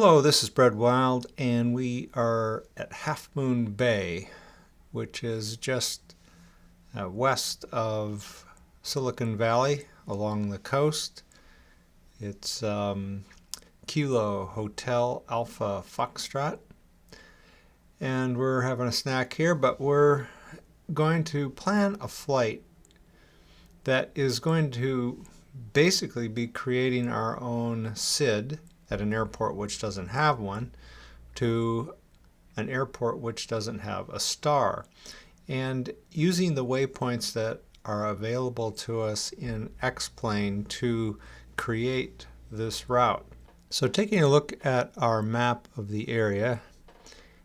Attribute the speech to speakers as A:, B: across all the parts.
A: Hello, this is Brad Wild, and we are at Half Moon Bay, which is just west of Silicon Valley along the coast. It's Kilo Hotel Alpha Foxtrot, and we're having a snack here, but we're going to plan a flight that is going to basically be creating our own SID at an airport which doesn't have one, to an airport which doesn't have a star, and using the waypoints that are available to us in X-Plane to create this route. So taking a look at our map of the area,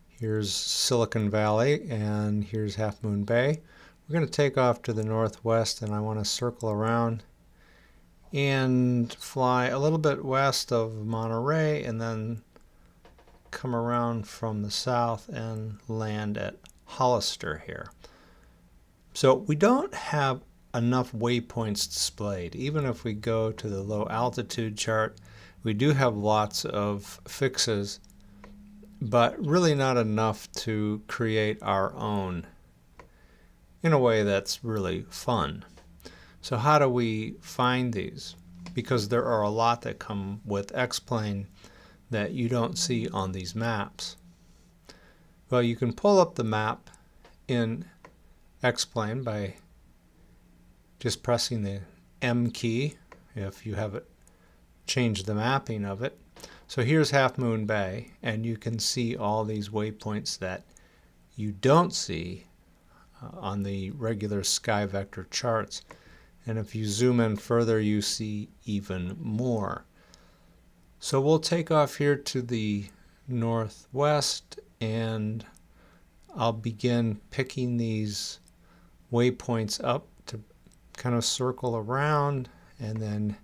A: here's Silicon Valley and here's Half Moon Bay. We're going to take off to the northwest, and I want to circle around and fly a little bit west of Monterey and then come around from the south and land at Hollister here. So we don't have enough waypoints displayed. Even if we go to the low altitude chart, we do have lots of fixes, but really not enough to create our own in a way that's really fun. So how do we find these? Because there are a lot that come with X-Plane that you don't see on these maps. Well, you can pull up the map in X-Plane by just pressing the M key if you have it changed the mapping of it. So here's Half Moon Bay, and you can see all these waypoints that you don't see on the regular sky vector charts. And if you zoom in further, you see even more. So we'll take off here to the northwest, and I'll begin picking these waypoints up to kind of circle around and then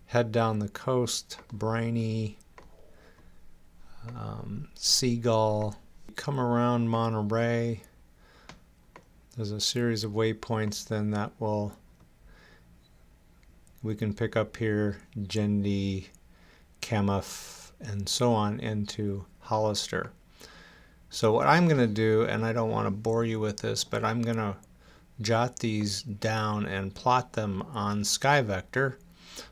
A: head down the coast. Briny, Seagull, come around Monterey. There's a series of waypoints then that we can pick up here, Gendy, Camuff, and so on into Hollister. So what I'm going to do, and I don't want to bore you with this, but I'm going to jot these down and plot them on SkyVector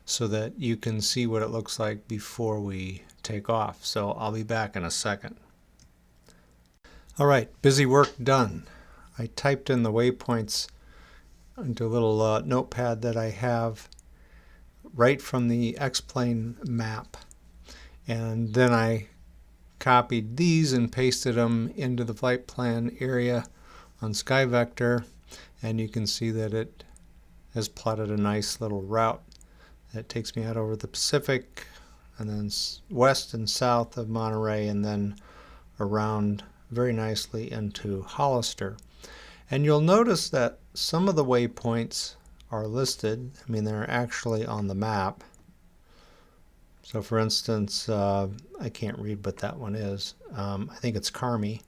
A: so that you can see what it looks like before we take off. So I'll be back in a second. All right, busy work done. I typed in the waypoints into a little notepad that I have right from the X-Plane map, and then I copied these and pasted them into the flight plan area on SkyVector, and you can see that it has plotted a nice little route that takes me out over the Pacific and then west and south of Monterey and then around very nicely into Hollister. And you'll notice that some of the waypoints are listed. I mean, they're actually on the map. So for instance, I can't read what that one is. I think it's Carmi.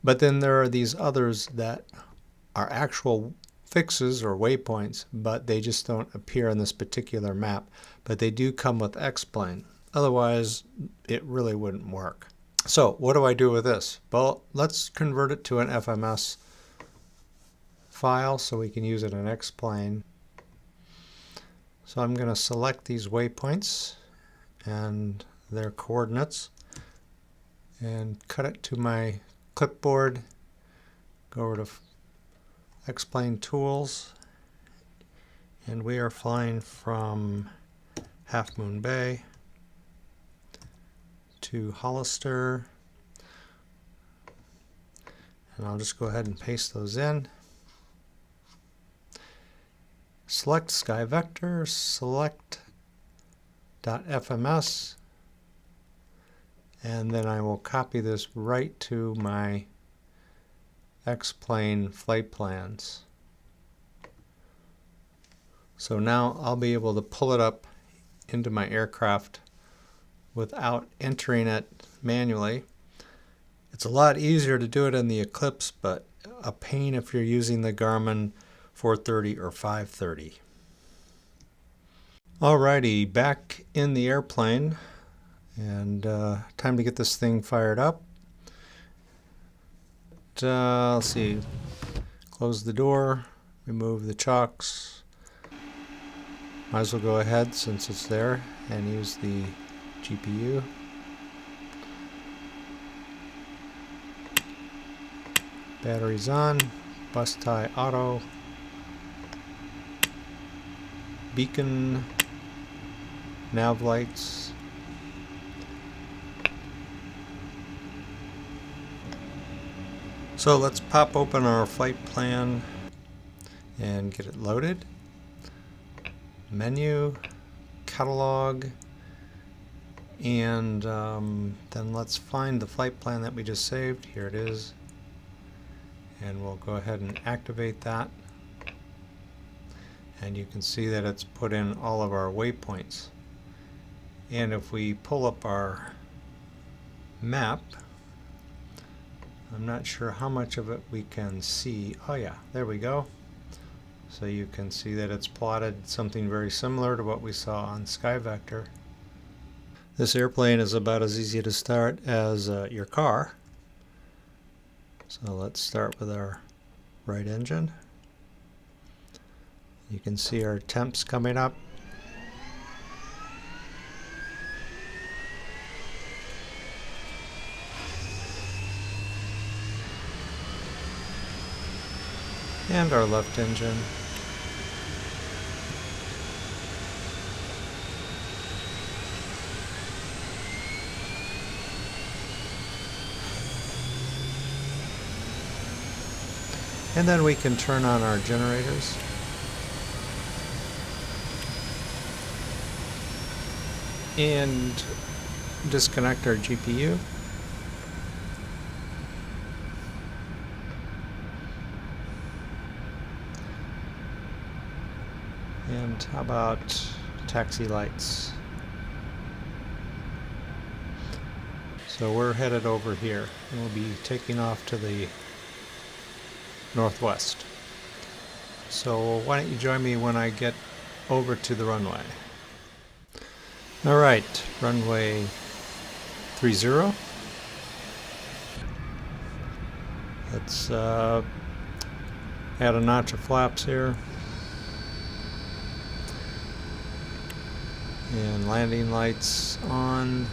A: But then there are these others that are actual fixes or waypoints, but they just don't appear on this particular map. But they do come with X-Plane. Otherwise, it really wouldn't work. So what do I do with this? Well, let's convert it to an FMS file so we can use it in X-Plane. So I'm going to select these waypoints and their coordinates and cut it to my clipboard, go over to X-Plane Tools, and we are flying from Half Moon Bay to Hollister, and I'll just go ahead and paste those in. Select SkyVector, select .fms, and then I will copy this right to my X-Plane flight plans. So now I'll be able to pull it up into my aircraft without entering it manually. It's a lot easier to do it in the Eclipse, but a pain if you're using the Garmin 430 or 530. Alrighty, back in the airplane, And time to get this thing fired up. Let's see. Close the door, remove the chocks. Might as well go ahead since it's there and use the GPU. Batteries on, bus tie auto, beacon, nav lights. So let's pop open our flight plan and get it loaded. Menu, catalog, and then let's find the flight plan that we just saved. Here it is. And we'll go ahead and activate that. And you can see that it's put in all of our waypoints. And if we pull up our map, I'm not sure how much of it we can see. Oh yeah, there we go. So you can see that it's plotted something very similar to what we saw on SkyVector. This airplane is about as easy to start as your car. So let's start with our right engine. You can see our temps coming up. And our left engine. And then we can turn on our generators. And disconnect our GPU. And how about taxi lights? So we're headed over here. We'll be taking off to the northwest. So why don't you join me when I get over to the runway. Alright, runway 30. Let's add a notch of flaps here. And landing lights on,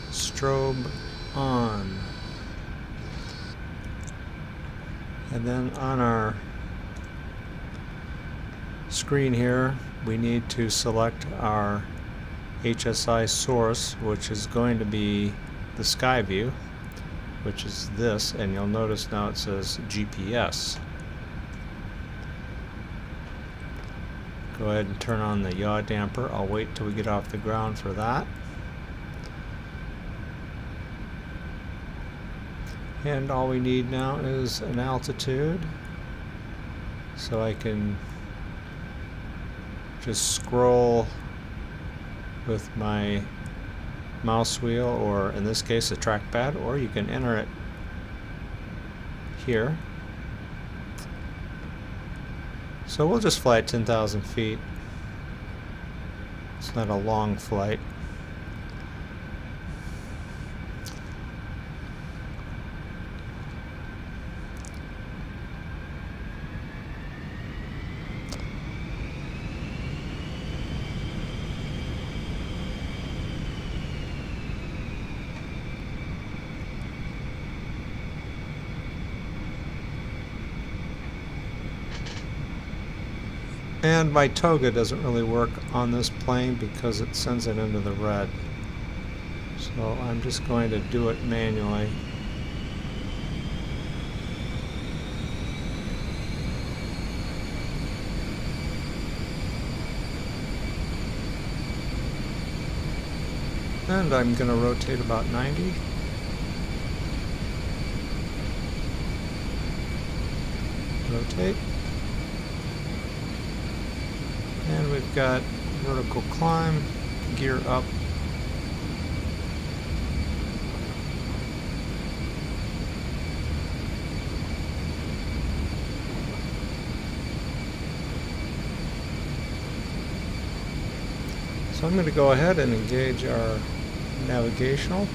A: strobe on. And then on our screen here, we need to select our HSI source, which is going to be the sky view, which is this, and you'll notice now it says GPS. Go ahead and turn on the yaw damper. I'll wait till we get off the ground for that. And all we need now is an altitude, so I can just scroll with my mouse wheel, or in this case a trackpad, or you can enter it here. So we'll just fly at 10,000 feet. It's not a long flight. And my toga doesn't really work on this plane because it sends it into the red. So I'm just going to do it manually. And I'm going to rotate about 90. Rotate. And we've got vertical climb, gear up. So I'm going to go ahead and engage our navigational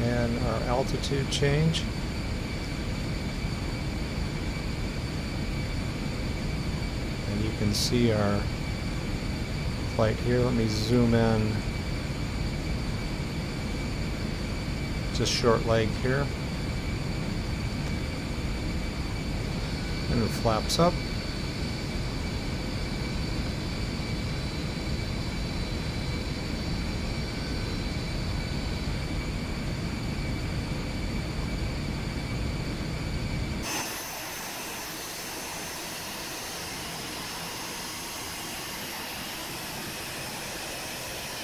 A: and our altitude change. And you can see our flight here. Let me zoom in. Just short leg here. And it flaps up.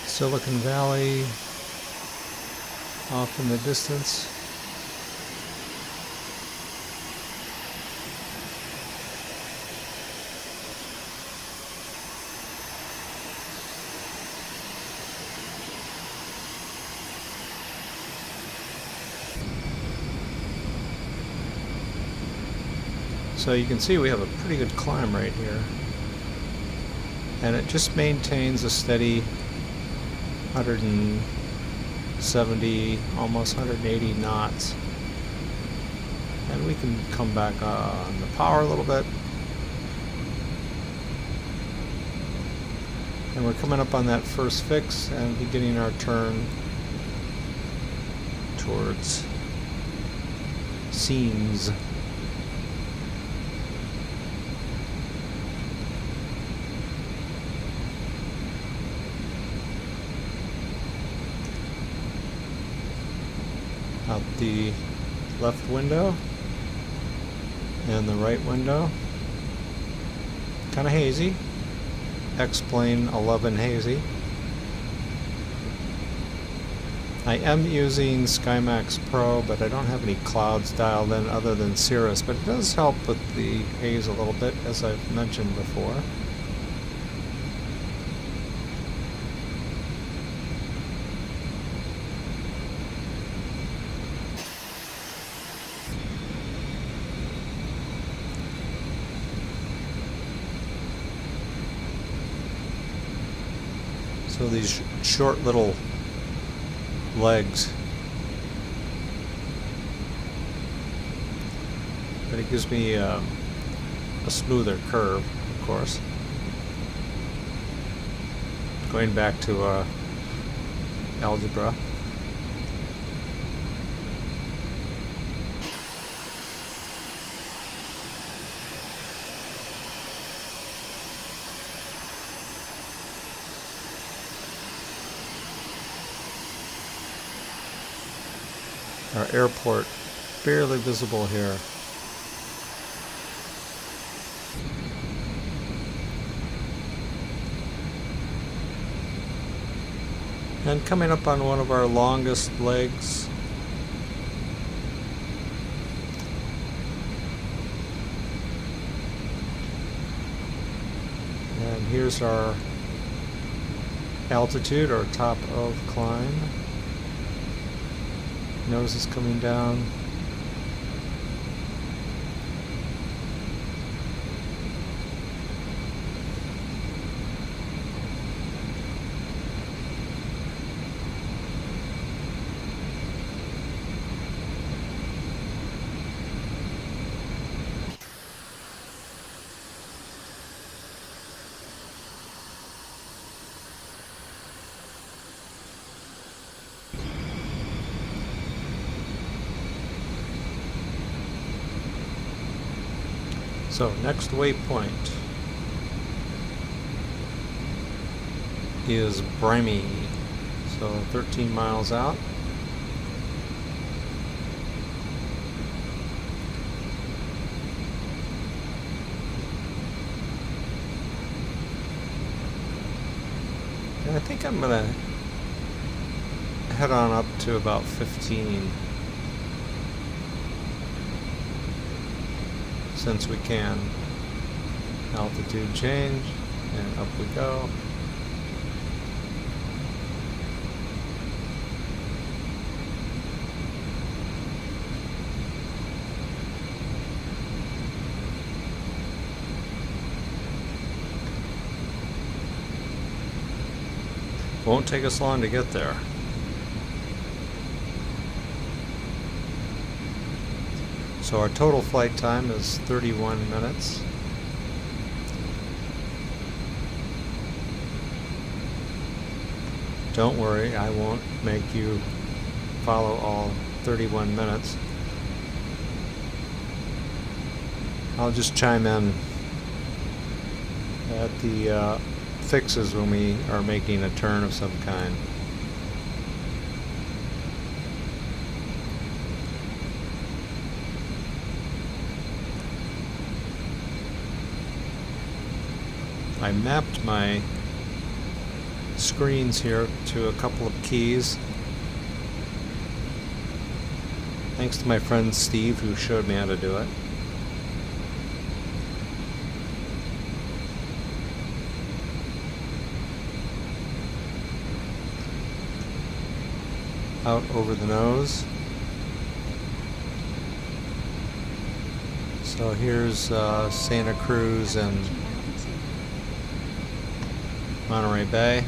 A: Silicon Valley off in the distance. So you can see we have a pretty good climb right here. And it just maintains a steady 170, almost 180 knots. And we can come back on the power a little bit. And we're coming up on that first fix and beginning our turn towards Seams. Out the left window and the right window. Kind of hazy. X-Plane 11 hazy. I am using SkyMax Pro, but I don't have any clouds dialed in other than Cirrus, but it does help with the haze a little bit, as I've mentioned before. So these short little legs, but it gives me a smoother curve, of course. Going back to algebra. Our airport barely visible here. And coming up on one of our longest legs. And here's our altitude, or top of climb. Nose is coming down. So next waypoint is Bremy, so 13 miles out. And I think I'm gonna head on up to about 15. Since we can. Altitude change, and up we go. Won't take us long to get there. So our total flight time is 31 minutes. Don't worry, I won't make you follow all 31 minutes. I'll just chime in at the fixes when we are making a turn of some kind. I mapped my screens here to a couple of keys. Thanks to my friend Steve, who showed me how to do it. Out over the nose. So here's Santa Cruz and Monterey Bay.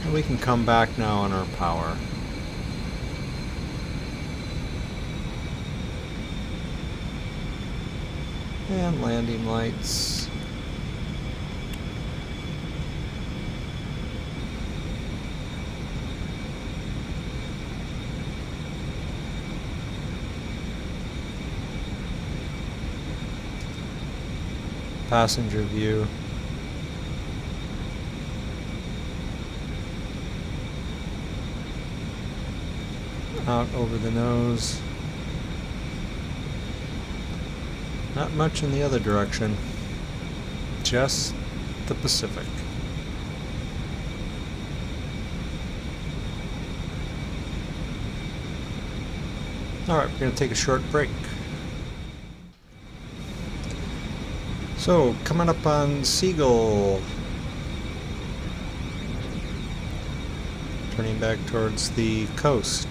A: And we can come back now on our power. And landing lights. Passenger view. Out over the nose. Not much in the other direction. Just the Pacific. Alright, we're going to take a short break. So, coming up on Seagull. Turning back towards the coast.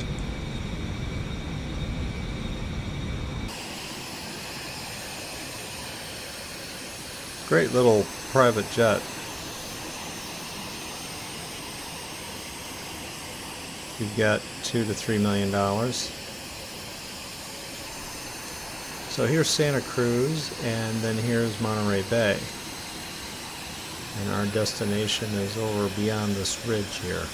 A: Great little private jet. You've got $2 to $3 million. So here's Santa Cruz, and then here's Monterey Bay. And our destination is over beyond this ridge here.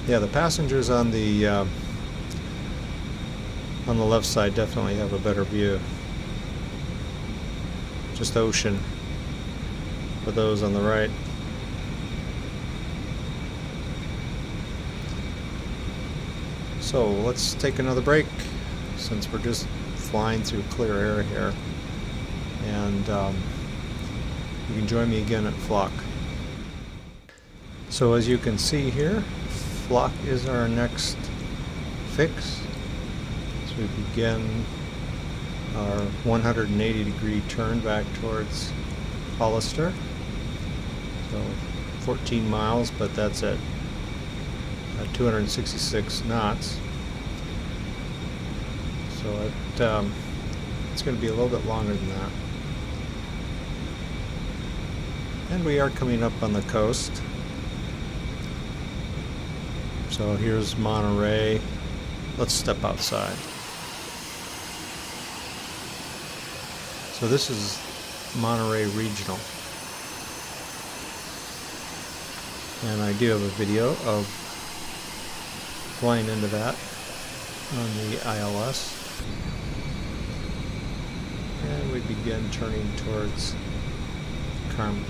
A: Yeah, the passengers on the left side definitely have a better view. Just ocean for those on the right. So let's take another break since we're just flying through clear air here, and you can join me again at Flock. So as you can see here, Flock is our next fix. So we begin our 180-degree turn back towards Hollister. So 14 miles, but that's at 266 knots. So it's going to be a little bit longer than that. And we are coming up on the coast. So here's Monterey. Let's step outside. So this is Monterey Regional. And I do have a video of flying into that on the ILS. And we begin turning towards Carmen.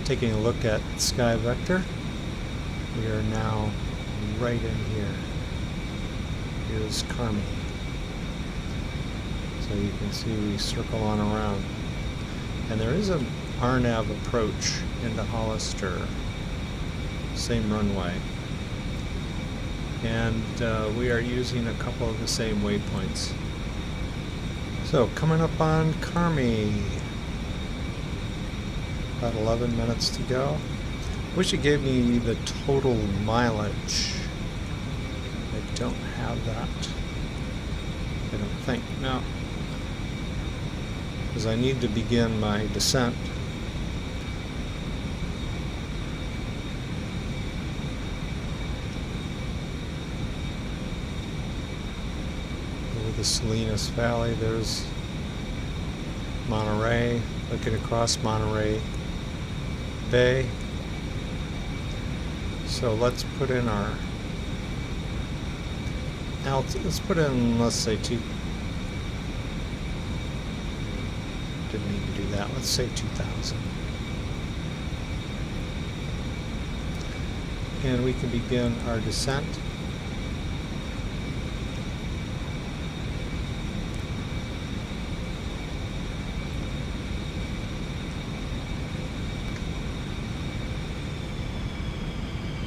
A: Taking a look at Sky Vector, we are now right in here. Here's Carmi. So you can see we circle on around. And there is an RNAV approach into Hollister, same runway. And we are using a couple of the same waypoints. So coming up on Carmi. About 11 minutes to go. Wish it gave me the total mileage. I don't have that. I don't think. No. Because I need to begin my descent. Over the Salinas Valley, there's Monterey. Looking across Monterey Bay. So let's put in our altitude. Let's put in, let's say, didn't need to do that. Let's say 2,000. And we can begin our descent.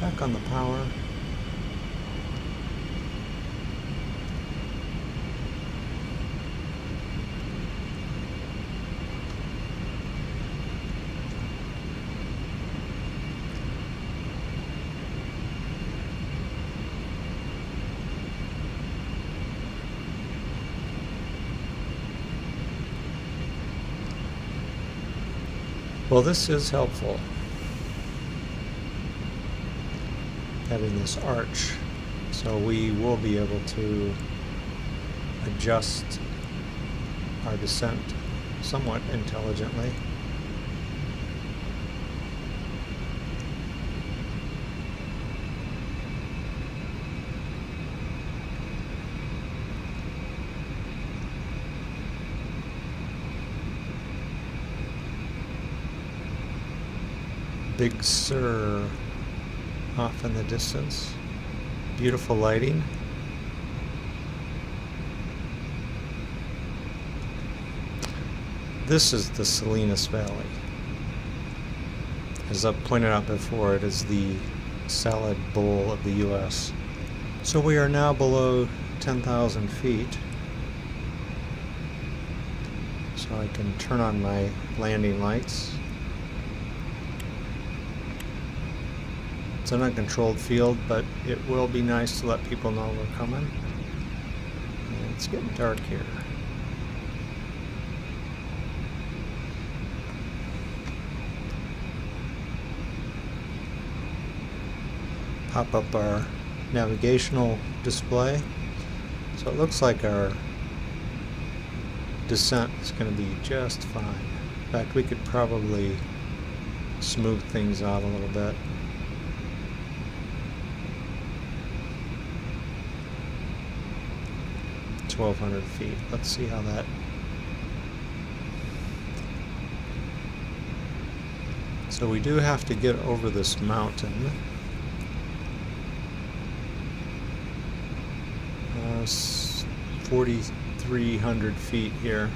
A: Back on the power. Well, this is helpful, having this arch, so we will be able to adjust our descent somewhat intelligently. Big Sur off in the distance. Beautiful lighting. This is the Salinas Valley. As I've pointed out before, it is the salad bowl of the U.S. So we are now below 10,000 feet. So I can turn on my landing lights. It's an uncontrolled field, but it will be nice to let people know we're coming. And it's getting dark here. Pop up our navigational display. So it looks like our descent is going to be just fine. In fact, we could probably smooth things out a little bit. 1,200 feet. Let's see how that. So we do have to get over this mountain. 4,300 feet here.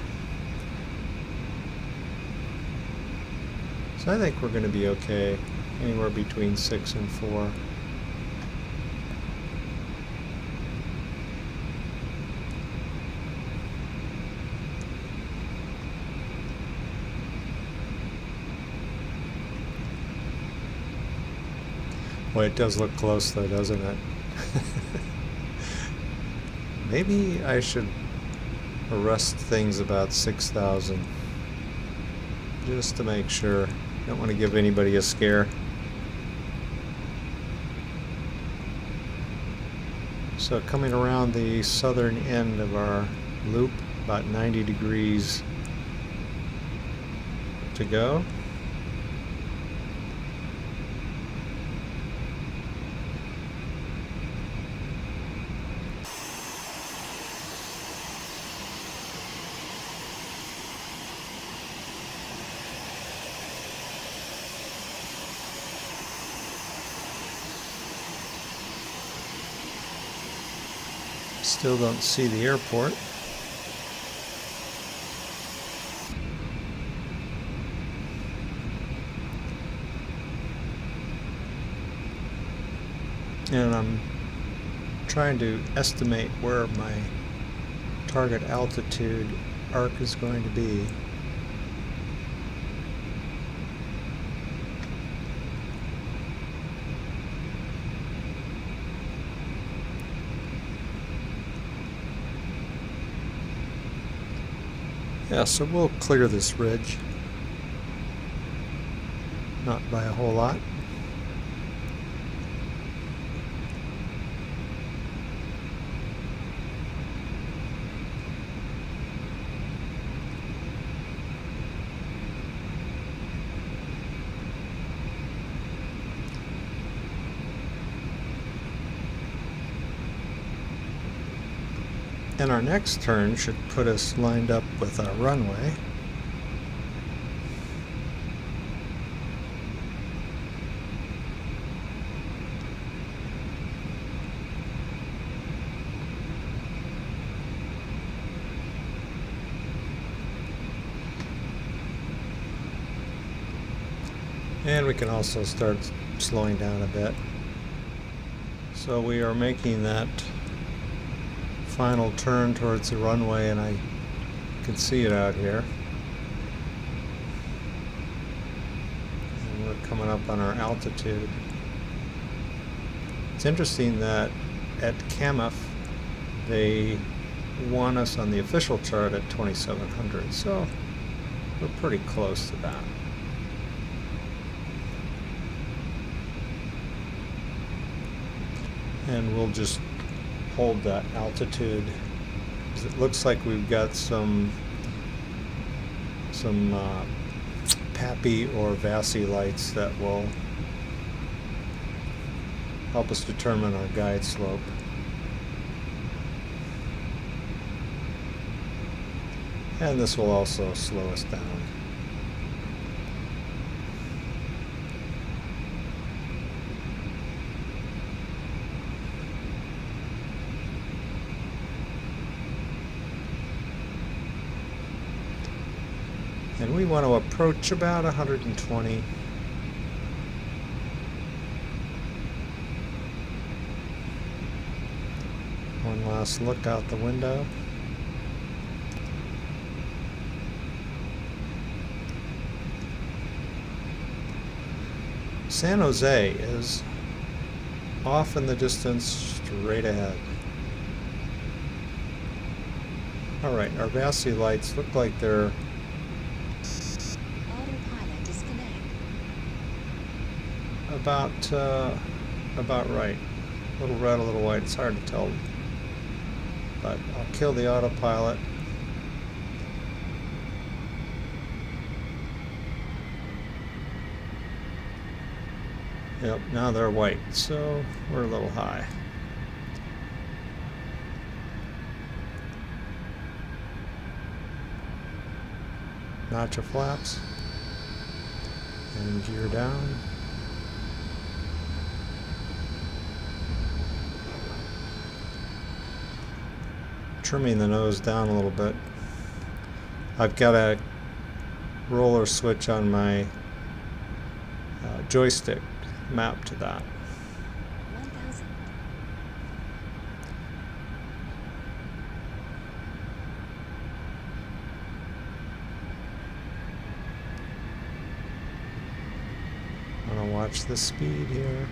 A: So I think we're going to be okay. Anywhere between 6 and 4. Well, it does look close though, doesn't it? Maybe I should arrest things about 6,000. Just to make sure. Don't want to give anybody a scare. So coming around the southern end of our loop, about 90 degrees to go. Still don't see the airport. And I'm trying to estimate where my target altitude arc is going to be. Yeah, so we'll clear this ridge. Not by a whole lot. And our next turn should put us lined up with our runway. And we can also start slowing down a bit. So we are making that final turn towards the runway, and I can see it out here. And we're coming up on our altitude. It's interesting that at CAMF they want us on the official chart at 2700, so we're pretty close to that. And we'll just hold that altitude, because it looks like we've got some PAPI or VASI lights that will help us determine our guide slope. And this will also slow us down. And we want to approach about 120. One last look out the window. San Jose is off in the distance, straight ahead. Alright, our VASI lights look like they're about right. A little red, a little white. It's hard to tell. But I'll kill the autopilot. Yep, now they're white, so we're a little high. Notch your flaps and gear down. Trimming the nose down a little bit. I've got a roller switch on my joystick mapped to that.
B: 1000.
A: I'm gonna watch the speed here.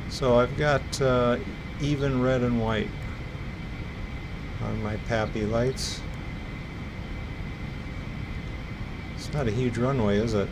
A: So I've got even red and white on my PAPI lights. It's not a huge runway, is it?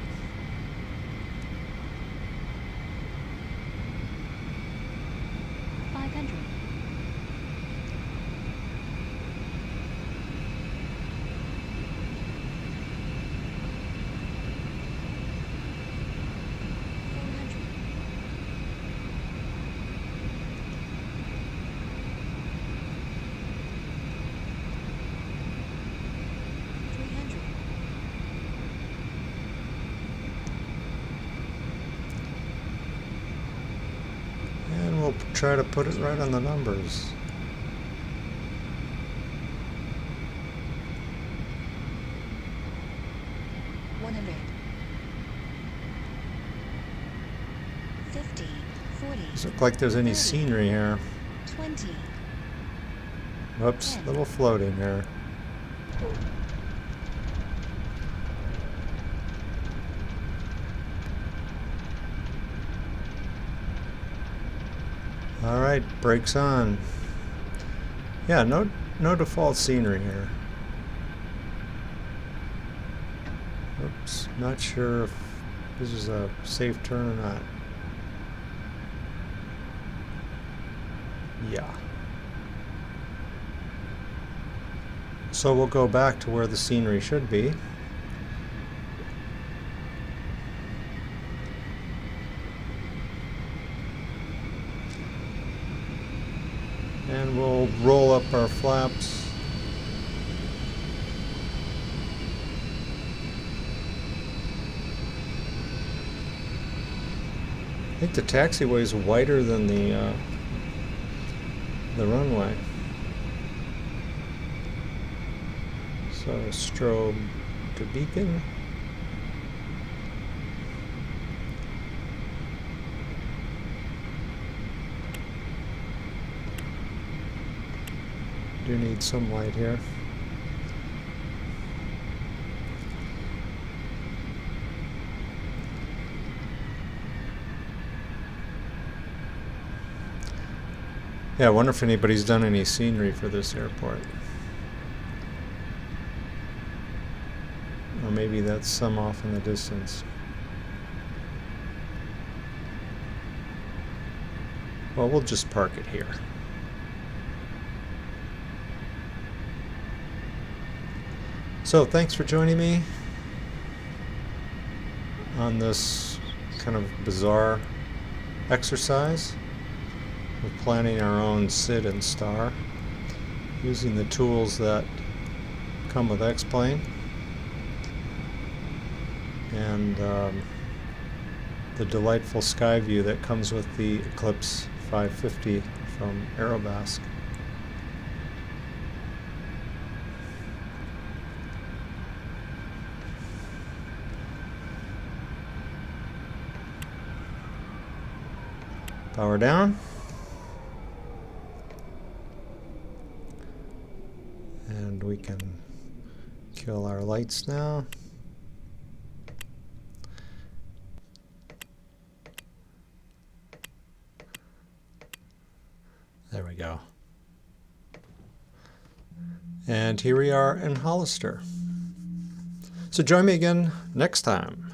A: We'll try to put it right on the numbers. Doesn't look like there's any scenery here.
B: 20.
A: Whoops, little floating here. All right, brakes on. Yeah, no default scenery here. Oops, not sure if this is a safe turn or not. Yeah. So we'll go back to where the scenery should be. And we'll roll up our flaps. I think the taxiway is wider than the runway. So strobe to beacon. Do need some light here. Yeah, I wonder if anybody's done any scenery for this airport. Or maybe that's some off in the distance. Well, we'll just park it here. So thanks for joining me on this kind of bizarre exercise with planning our own SID and star using the tools that come with X-Plane and the delightful sky view that comes with the Eclipse 550 from Aerobask. Power down. And we can kill our lights now. There we go. And here we are in Hollister. So join me again next time.